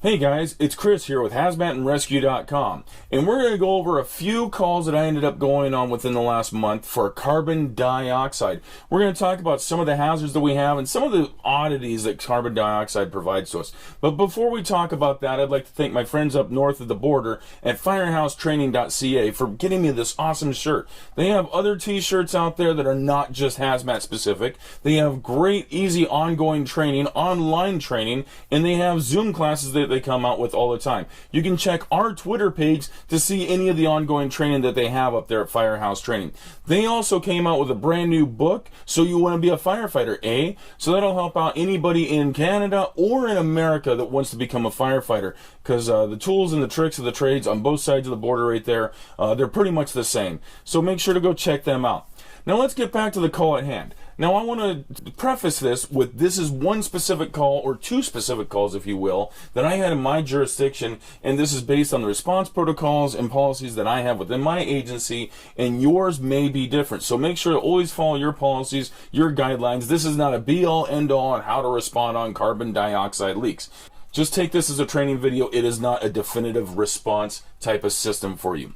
Hey guys, it's Chris here with HazmatandRescue.com, and we're going to go over a few calls that I ended up going on within the last month for carbon dioxide. We're going to talk about some of the hazards that we have and some of the oddities that carbon dioxide provides to us. But before we talk about that, I'd like to thank my friends up north of the border at firehousetraining.ca for getting me this awesome shirt. They have other t-shirts out there that are not just hazmat specific. They have great, easy, ongoing training, online training, and they have Zoom classes that they come out with all the time. You can check our Twitter page to see any of the ongoing training that they have up there at Firehouse Training. They also came out with a brand new book, So You Want to Be a Firefighter, eh? So that'll help out anybody in Canada or in America that wants to become a firefighter, because the tools and the tricks of the trades on both sides of the border right there, they're pretty much the same. So make sure to go check them out. Now let's get back to the call at hand. Now I want to preface this is one specific call, or two specific calls if you will, that I had in my jurisdiction, and this is based on the response protocols and policies that I have within my agency, and yours may be different. So make sure to always follow your policies, your guidelines. This is not a be-all, end-all on how to respond on carbon dioxide leaks. Just take this as a training video. It is not a definitive response type of system for you.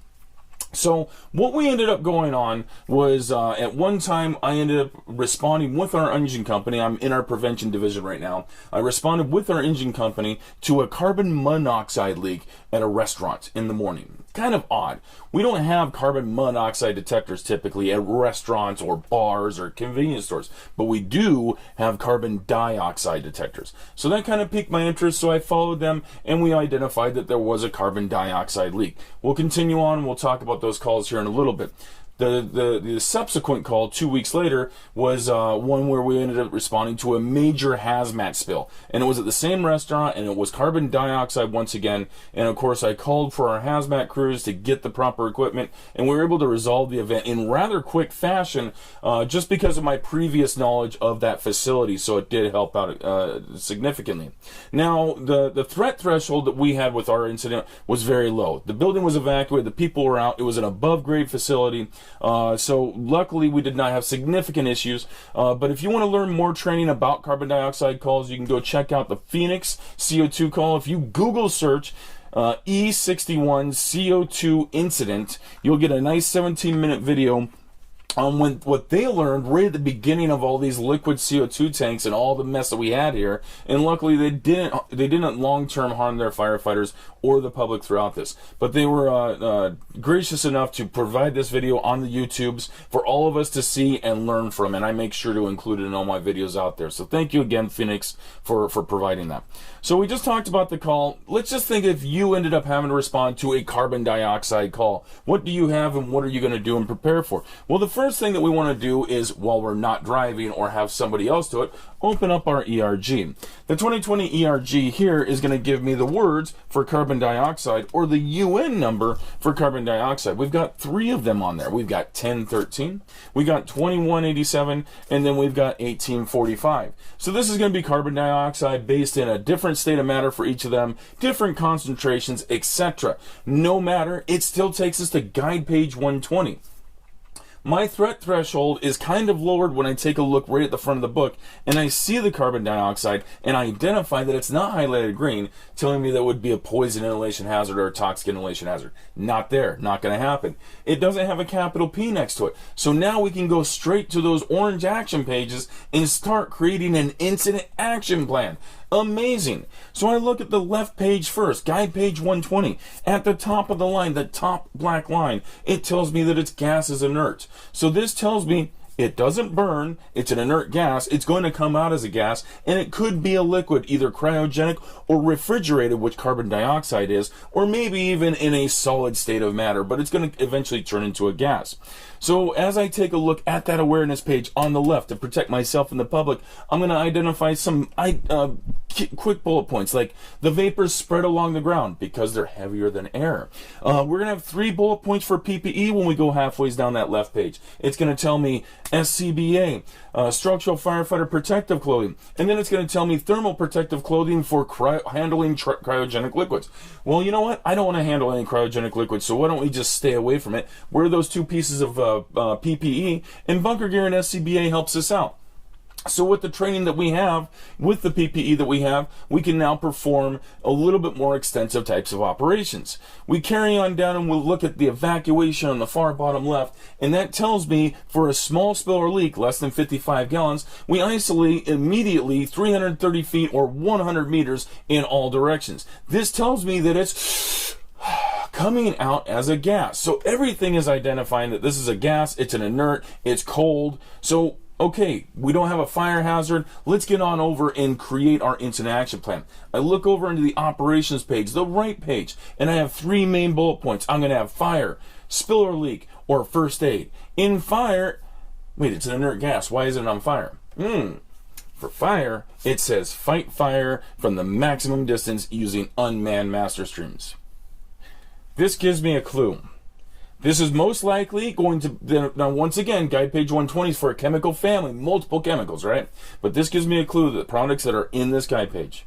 So what we ended up going on was at one time I ended up responding with our engine company. I'm in our prevention division right now. I responded with our engine company to a carbon monoxide leak at a restaurant in the morning. Kind of odd. We don't have carbon monoxide detectors typically at restaurants or bars or convenience stores, but we do have carbon dioxide detectors. So that kind of piqued my interest, so I followed them and we identified that there was a carbon dioxide leak. We'll continue on. We'll talk about those calls here in a little bit. The subsequent call 2 weeks later was one where we ended up responding to a major hazmat spill, and it was at the same restaurant, and it was carbon dioxide once again. And of course I called for our hazmat crews to get the proper equipment, and we were able to resolve the event in rather quick fashion, just because of my previous knowledge of that facility. So it did help out significantly. Now the threat threshold that we had with our incident was very low. The building was evacuated, the people were out, it was an above grade facility. So luckily we did not have significant issues, but if you want to learn more training about carbon dioxide calls, you can go check out the Phoenix CO2 call. If you Google search E61 CO2 incident, you'll get a nice 17-minute video on what they learned right at the beginning of all these liquid CO2 tanks and all the mess that we had here. And luckily they didn't long-term harm their firefighters or the public throughout this. But they were gracious enough to provide this video on the YouTubes for all of us to see and learn from, and I make sure to include it in all my videos out there. So thank you again, Phoenix, for providing that. So we just talked about the call. Let's just think if you ended up having to respond to a carbon dioxide call. What do you have and what are you going to do and prepare for? Well, the first thing that we want to do is, while we're not driving or have somebody else do it, open up our ERG. The 2020 ERG here is going to give me the words for carbon dioxide, or the UN number for carbon dioxide. We've got 3 of them on there. We've got 1013, we got 2187, and then we've got 1845. So this is going to be carbon dioxide based in a different state of matter for each of them, different concentrations, etc. No matter, it still takes us to guide page 120. My threat threshold is kind of lowered when I take a look right at the front of the book and I see the carbon dioxide and I identify that it's not highlighted green, telling me that would be a poison inhalation hazard or a toxic inhalation hazard. Not there, not going to happen. It doesn't have a capital P next to it. So now we can go straight to those orange action pages and start creating an incident action plan. Amazing. So I look at the left page first, guide page 120. At the top of the line, the top black line, it tells me that its gas is inert. So this tells me it doesn't burn, it's an inert gas, it's going to come out as a gas, and it could be a liquid, either cryogenic or refrigerated, which carbon dioxide is, or maybe even in a solid state of matter, but it's going to eventually turn into a gas. So as I take a look at that awareness page on the left to protect myself and the public, I'm going to identify some quick bullet points, like the vapors spread along the ground because they're heavier than air. We're going to have 3 bullet points for PPE when we go halfway down that left page. It's going to tell me SCBA, structural firefighter protective clothing, and then it's going to tell me thermal protective clothing for handling cryogenic liquids. Well, you know what? I don't want to handle any cryogenic liquids, so why don't we just stay away from it? Wear those 2 pieces of PPE, and bunker gear and SCBA helps us out. So with the training that we have, with the PPE that we have, we can now perform a little bit more extensive types of operations. We carry on down and we'll look at the evacuation on the far bottom left, and that tells me for a small spill or leak, less than 55 gallons, we isolate immediately 330 feet or 100 meters in all directions. This tells me that it's coming out as a gas. So everything is identifying that this is a gas, it's an inert, it's cold. So okay, we don't have a fire hazard. Let's get on over and create our incident action plan. I look over into the operations page, the right page, and I have 3 main bullet points. I'm going to have fire, spill or leak, or first aid. In fire, wait, it's an inert gas. Why is it on fire? For fire, it says fight fire from the maximum distance using unmanned master streams. This gives me a clue. This is most likely going to, now once again, guide page 120 is for a chemical family, multiple chemicals, right? But this gives me a clue that the products that are in this guide page,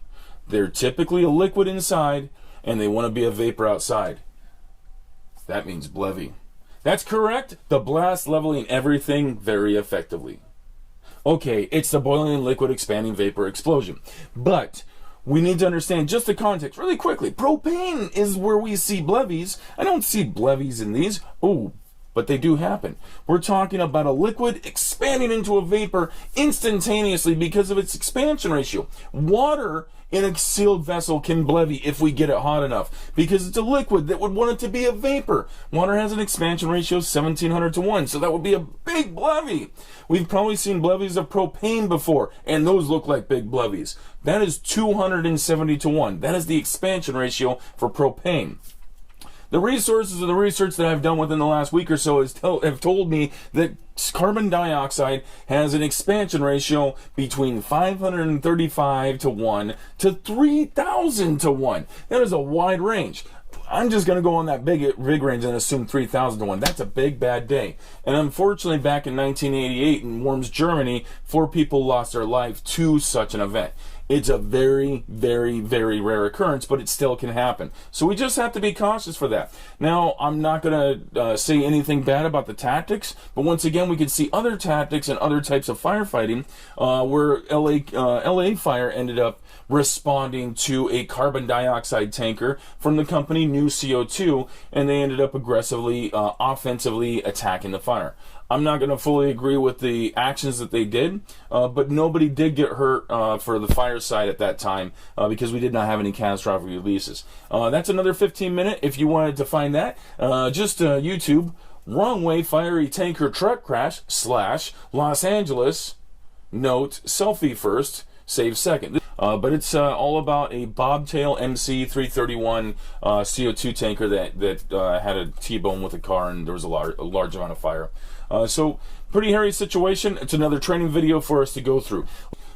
they're typically a liquid inside and they want to be a vapor outside. That means BLEVE. That's correct. The blast leveling everything very effectively. Okay, it's the boiling liquid expanding vapor explosion. But we need to understand just the context really quickly. Propane is where we see BLEVEs. I don't see BLEVEs in these. Oh, but they do happen. We're talking about a liquid expanding into a vapor instantaneously because of its expansion ratio. Water in a sealed vessel can BLEVE if we get it hot enough because it's a liquid that would want it to be a vapor. Water has an expansion ratio of 1700 to 1, so that would be a big BLEVE. We've probably seen BLEVEs of propane before, and those look like big BLEVEs. That is 270 to 1. That is the expansion ratio for propane. The resources of the research that I've done within the last week or so have told me that carbon dioxide has an expansion ratio between 535 to 1 to 3,000 to 1. That is a wide range. I'm just going to go on that big range and assume 3,000 to 1. That's a big bad day. And unfortunately, back in 1988 in Worms, Germany, 4 people lost their life to such an event. It's a very, very, very rare occurrence, but it still can happen. So we just have to be cautious for that. Now, I'm not going to say anything bad about the tactics, but once again, we can see other tactics and other types of firefighting where LA Fire ended up responding to a carbon dioxide tanker from the company New CO2, and they ended up aggressively, offensively attacking the fire. I'm not going to fully agree with the actions that they did, but nobody did get hurt for the fire side at that time because we did not have any catastrophic releases. That's another 15-minute. If you wanted to find that, just YouTube, wrong way fiery tanker truck crash / Los Angeles, note, selfie first, save second. But it's all about a bobtail MC 331 CO2 tanker that had a T-bone with a car, and there was a large amount of fire. So pretty hairy situation. It's another training video for us to go through.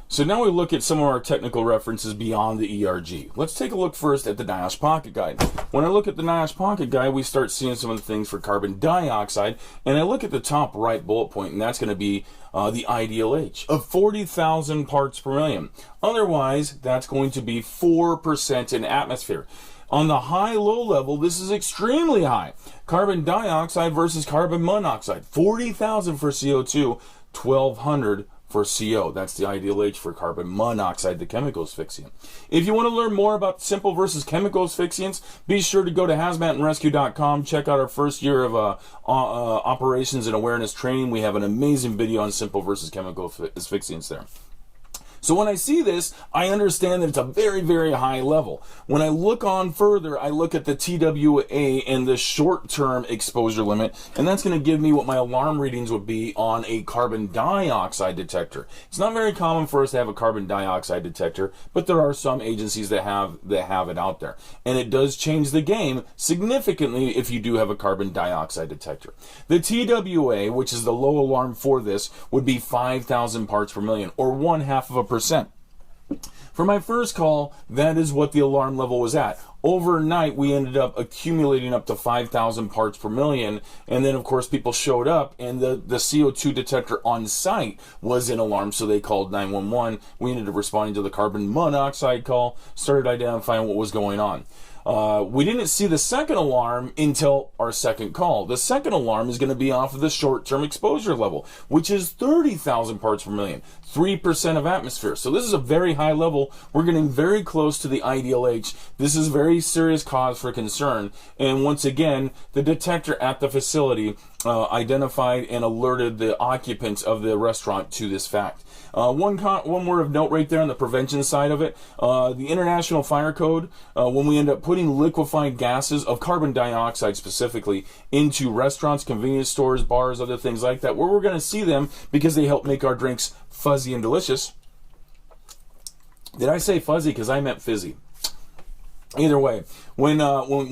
So now we look at some of our technical references beyond the ERG. Let's take a look first at the NIOSH Pocket Guide. When I look at the NIOSH Pocket Guide, we start seeing some of the things for carbon dioxide, and I look at the top right bullet point, and that's going to be the ideal H of 40,000 parts per million. Otherwise, that's going to be 4% in atmosphere. On the high-low level, this is extremely high. Carbon dioxide versus carbon monoxide. 40,000 for CO2, 1,200 for CO. That's the ideal H for carbon monoxide, the chemical asphyxiant. If you want to learn more about simple versus chemical asphyxiants, be sure to go to hazmatandrescue.com. Check out our first year of operations and awareness training. We have an amazing video on simple versus chemical asphyxiants there. So when I see this, I understand that it's a very, very high level. When I look on further, I look at the TWA and the short-term exposure limit, and that's going to give me what my alarm readings would be on a carbon dioxide detector. It's not very common for us to have a carbon dioxide detector, but there are some agencies that have it out there. And it does change the game significantly if you do have a carbon dioxide detector. The TWA, which is the low alarm for this, would be 5,000 parts per million, or 0.5%. For my first call, that is what the alarm level was at. Overnight, we ended up accumulating up to 5,000 parts per million, and then, of course, people showed up, and the CO2 detector on site was in alarm, so they called 911. We ended up responding to the carbon monoxide call, started identifying what was going on. We didn't see the second alarm until our second call. The second alarm is going to be off of the short-term exposure level, which is 30,000 parts per million, 3% of atmosphere. So this is a very high level. We're getting very close to the ideal H. This is very serious cause for concern. And once again, the detector at the facility identified and alerted the occupants of the restaurant to this fact. One word of note right there on the prevention side of it, the International Fire Code, when we end up putting liquefied gases of carbon dioxide specifically into restaurants, convenience stores, bars, other things like that, where we're going to see them because they help make our drinks fuzzy and delicious. Did I say fuzzy? Because I meant fizzy. Either way, when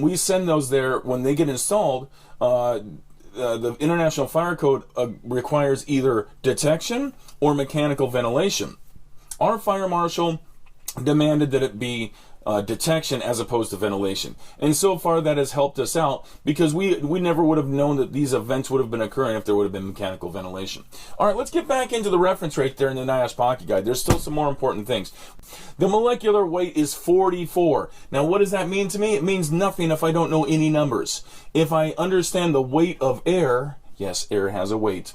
we send those there, when they get installed, the International Fire Code requires either detection or mechanical ventilation. Our fire marshal demanded that it be detection as opposed to ventilation. And so far that has helped us out because we never would have known that these events would have been occurring if there would have been mechanical ventilation. All right, let's get back into the reference right there in the NIOSH Pocket Guide. There's still some more important things. The molecular weight is 44. Now, what does that mean to me? It means nothing if I don't know any numbers. If I understand the weight of air, yes, air has a weight,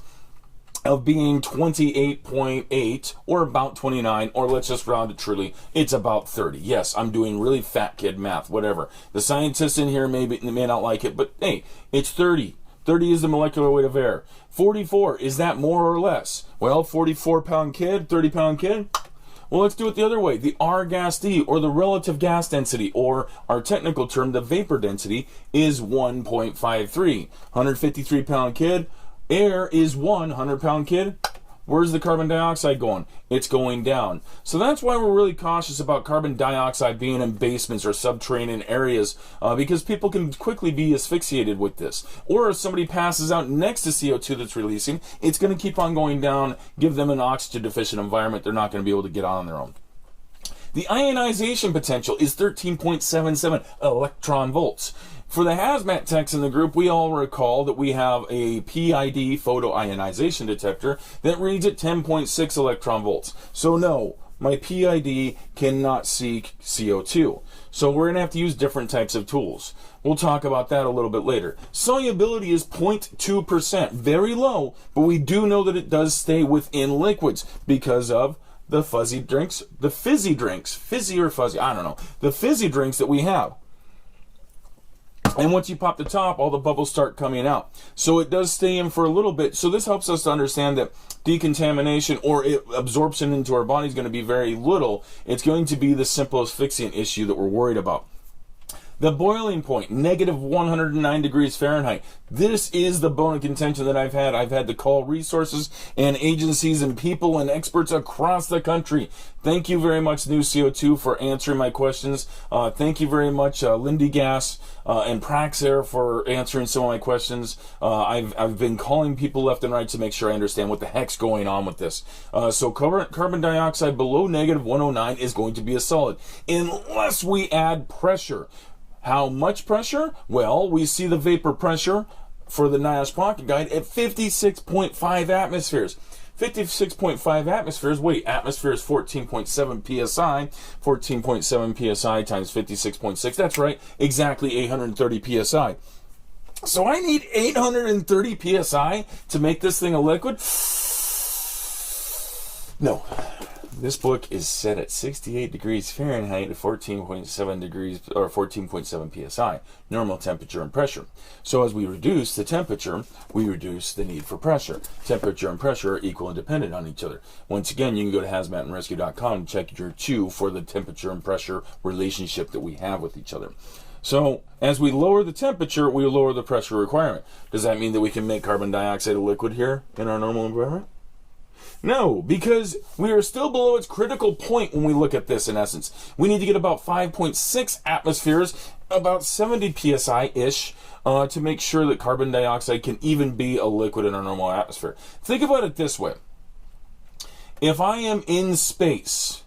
of being 28.8 or about 29, or let's just round it truly, it's about 30. Yes, I'm doing really fat kid math, whatever. The scientists in here may not like it, but hey, it's 30. 30 is the molecular weight of air. 44, is that more or less? Well, 44-pound kid, 30-pound kid? Well, let's do it the other way. The R gas D, or the relative gas density, or our technical term, the vapor density, is 1.53. 153-pound kid, air is 100-pound kid. Where's the carbon dioxide going? It's going down. So that's why we're really cautious about carbon dioxide being in basements or subterranean areas, because people can quickly be asphyxiated with this. Or if somebody passes out next to CO2 that's releasing, it's going to keep on going down, give them an oxygen deficient environment. They're not going to be able to get on their own. The ionization potential is 13.77 electron volts. For the hazmat techs in the group, we all recall that we have a PID photoionization detector that reads at 10.6 electron volts. So no, my PID cannot seek CO2. So we're going to have to use different types of tools. We'll talk about that a little bit later. Solubility is 0.2%, very low, but we do know that it does stay within liquids because of the fizzy drinks, fizzy or fuzzy, I don't know, the fizzy drinks that we have. And once you pop the top, all the bubbles start coming out. So it does stay in for a little bit. So this helps us to understand that decontamination or absorption into our body is going to be very little. It's going to be the simple asphyxiant issue that we're worried about. The boiling point, negative 109 degrees Fahrenheit. This is the bone of contention that I've had. I've had to call resources and agencies and people and experts across the country. Thank you very much, New CO2, for answering my questions. Thank you very much, Lindy Gas and Praxair, for answering some of my questions. I've been calling people left and right to make sure I understand what the heck's going on with this. So carbon dioxide below negative 109 is going to be a solid, unless we add pressure. How much pressure? Well, we see the vapor pressure for the NIOSH Pocket Guide at 56.5 atmospheres. 56.5 atmospheres, wait, atmosphere is 14.7 psi. 14.7 psi times 56.6, that's right, exactly 830 psi. So I need 830 psi to make this thing a liquid? No. This book is set at 68 degrees Fahrenheit at 14.7 degrees or 14.7 psi, normal temperature and pressure. So as we reduce the temperature, we reduce the need for pressure. Temperature and pressure are equal and dependent on each other. Once again, you can go to hazmatandrescue.com and check your Q for the temperature and pressure relationship that we have with each other. So as we lower the temperature, we lower the pressure requirement. Does that mean that we can make carbon dioxide a liquid here in our normal environment? No, because we are still below its critical point when we look at this in essence. We need to get about 5.6 atmospheres, about 70 psi-ish, to make sure that carbon dioxide can even be a liquid in our normal atmosphere. Think about it this way. If I am in space,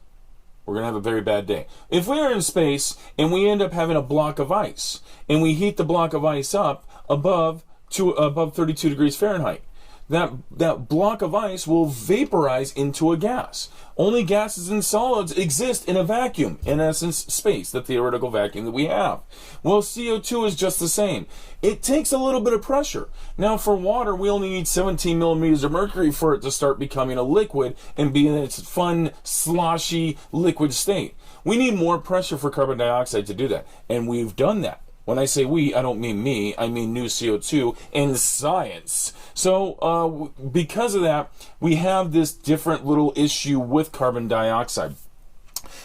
we're going to have a very bad day. If we are in space and we end up having a block of ice, and we heat the block of ice up above 32 degrees Fahrenheit, that block of ice will vaporize into a gas. Only gases and solids exist in a vacuum, in essence, space, the theoretical vacuum that we have. Well, CO2 is just the same. It takes a little bit of pressure. Now, for water, we only need 17 millimeters of mercury for it to start becoming a liquid and be in its fun, sloshy, liquid state. We need more pressure for carbon dioxide to do that, and we've done that. When I say we, I don't mean me, I mean new CO2 in science. So because of that, we have this different little issue with carbon dioxide.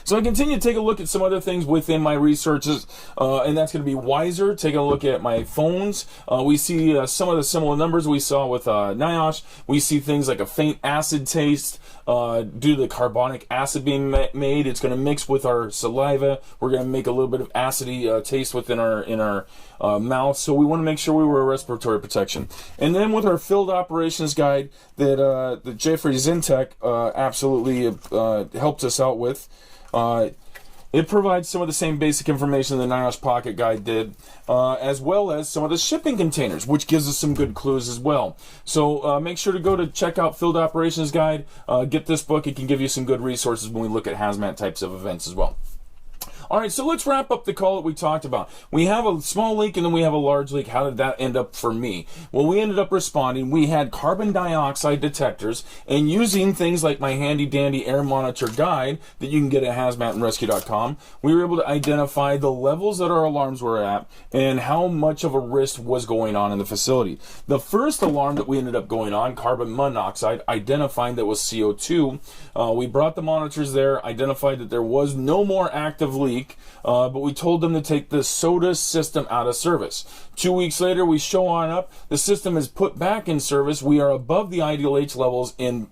So I continue to take a look at some other things within my researches, and that's going to be wiser. Taking a look at my phones, we see some of the similar numbers we saw with NIOSH. We see things like a faint acid taste due to the carbonic acid being made. It's going to mix with our saliva. We're going to make a little bit of acidy taste within our mouth. So we want to make sure we wear respiratory protection. And then with our field operations guide that Jeffrey Zintek absolutely helped us out with. It provides some of the same basic information the NIOSH Pocket Guide did, as well as some of the shipping containers, which gives us some good clues as well. So make sure to go to check out Field Operations Guide. Get this book. It can give you some good resources when we look at hazmat types of events as well. All right, so let's wrap up the call that we talked about. We have a small leak and then we have a large leak. How did that end up for me? Well, we ended up responding. We had carbon dioxide detectors, and using things like my handy dandy air monitor guide that you can get at hazmatandrescue.com, we were able to identify the levels that our alarms were at and how much of a risk was going on in the facility. The first alarm that we ended up going on, carbon monoxide, identifying that was CO2. We brought the monitors there, identified that there was no more active leak. But we told them to take the soda system out of service. 2 weeks later, we show on up. The system is put back in service. We are above the ideal H levels in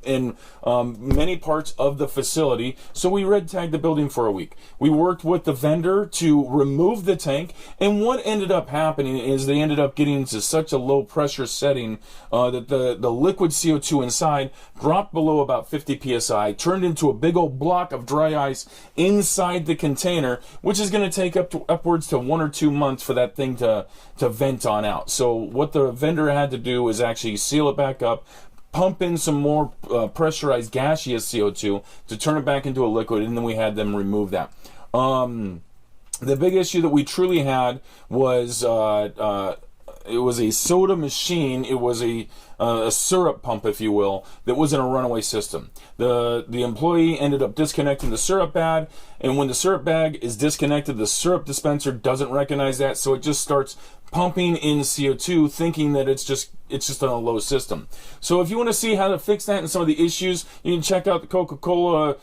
many parts of the facility. So we red tagged the building for a week. We worked with the vendor to remove the tank. And what ended up happening is they ended up getting to such a low pressure setting that the liquid CO2 inside dropped below about 50 psi, turned into a big old block of dry ice inside the container, which is going to take upwards to 1 or 2 months for that thing to vent on out. So what the vendor had to do is actually seal it back up, pump in some more pressurized gaseous CO2 to turn it back into a liquid, and then we had them remove that. The big issue that we truly had was it was a soda machine. It was a syrup pump, if you will, that was in a runaway system. The employee ended up disconnecting the syrup bag, and when the syrup bag is disconnected, the syrup dispenser doesn't recognize that, so it just starts pumping in CO2, thinking that it's just on a low system. So if you want to see how to fix that and some of the issues, you can check out the Coca-Cola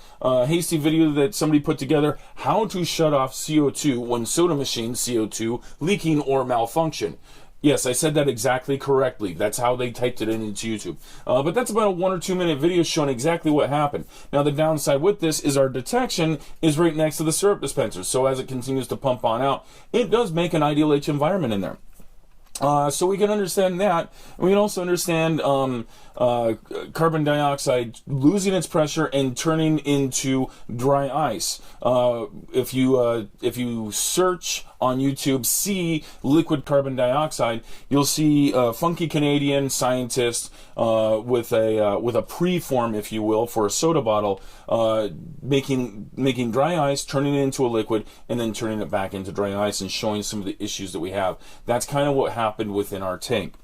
hasty video that somebody put together, how to shut off CO2 when soda machine CO2 leaking or malfunction. Yes, I said that exactly correctly. That's how they typed it into YouTube. But that's about a 1 or 2 minute video showing exactly what happened. Now, the downside with this is our detection is right next to the syrup dispenser. So as it continues to pump on out, it does make an ideal H environment in there. So we can understand that. We can also understand carbon dioxide losing its pressure and turning into dry ice. If you search on YouTube, see liquid carbon dioxide, you'll see a funky Canadian scientist with a preform, if you will, for a soda bottle, making dry ice, turning it into a liquid, and then turning it back into dry ice and showing some of the issues that we have. That's kind of what happened within our tank.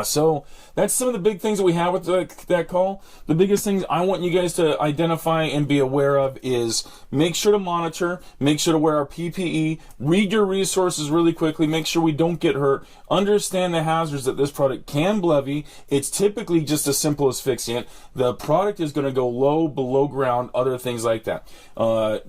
So that's some of the big things that we have with that call. The biggest things I want you guys to identify and be aware of is make sure to monitor, make sure to wear our PPE, read your resources really quickly, make sure we don't get hurt, understand the hazards that this product can levy. It's typically just as simple as asphyxiant. The product is going to go low, below ground, other things like that.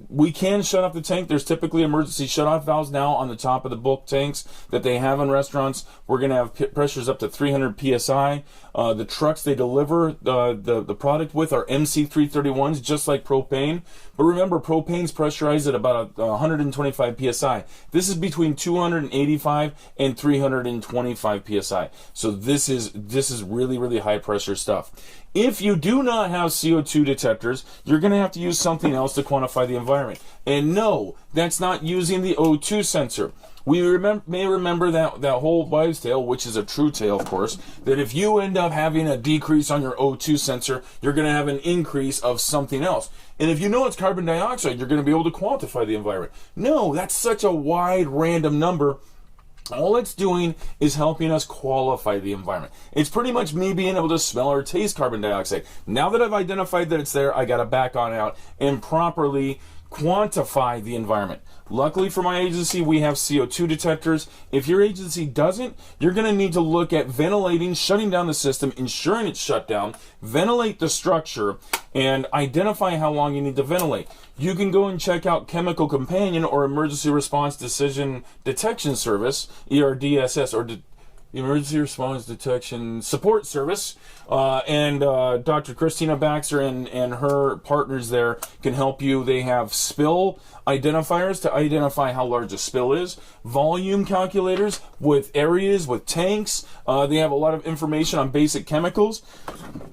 We can shut off the tank. There's typically emergency shut-off valves now on the top of the bulk tanks that they have in restaurants. We're going to have pressures up to 300 psi. The trucks they deliver the product with are MC331s, just like propane. But remember, propane's pressurized at about 125 psi. This is between 285 and 325 psi. So this is really, really high pressure stuff. If you do not have CO2 detectors, you're going to have to use something else to quantify the environment. And no, that's not using the O2 sensor. We may remember that whole wives' tale, which is a true tale, of course, that if you end up having a decrease on your O2 sensor, you're going to have an increase of something else. And if you know it's carbon dioxide, you're going to be able to quantify the environment. No, that's such a wide, random number. All it's doing is helping us qualify the environment. It's pretty much me being able to smell or taste carbon dioxide. Now that I've identified that it's there, I got to back on out and properly quantify the environment. Luckily for my agency, we have CO2 detectors. If your agency doesn't, you're going to need to look at ventilating, shutting down the system, ensuring it's shut down, ventilate the structure, and identify how long you need to ventilate. You can go and check out Chemical Companion or Emergency Response Decision Detection Service, ERDSS, or Emergency Response Detection Support Service, and Dr. Christina Baxter and her partners there can help you. They have spill identifiers to identify how large a spill is, volume calculators with areas, with tanks. They have a lot of information on basic chemicals.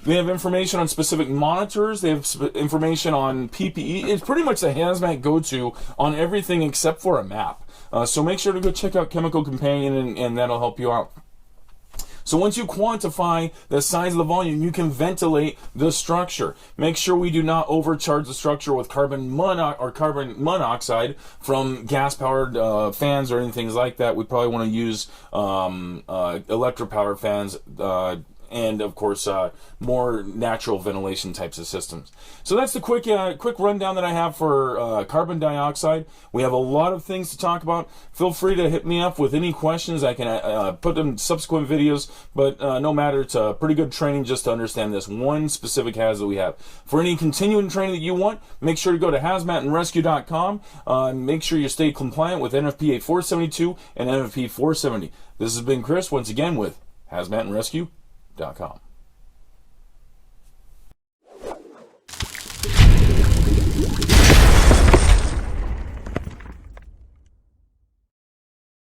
They have information on specific monitors. They have information on PPE. It's pretty much the Hazmat go-to on everything except for a map. So make sure to go check out Chemical Companion, and that'll help you out. So once you quantify the size of the volume, you can ventilate the structure. Make sure we do not overcharge the structure with carbon monoxide from gas-powered fans or anything like that. We probably want to use electric-powered fans, and of course more natural ventilation types of systems. So that's the quick rundown that I have for carbon dioxide. We have a lot of things to talk about. Feel free to hit me up with any questions. I can put them in subsequent videos, but no matter, it's a pretty good training just to understand this one specific hazard that we have. For any continuing training that you want, make sure to go to hazmatandrescue.com. Make sure you stay compliant with NFPA 472 and NFP 470. This has been Chris once again with hazmatandrescue.com.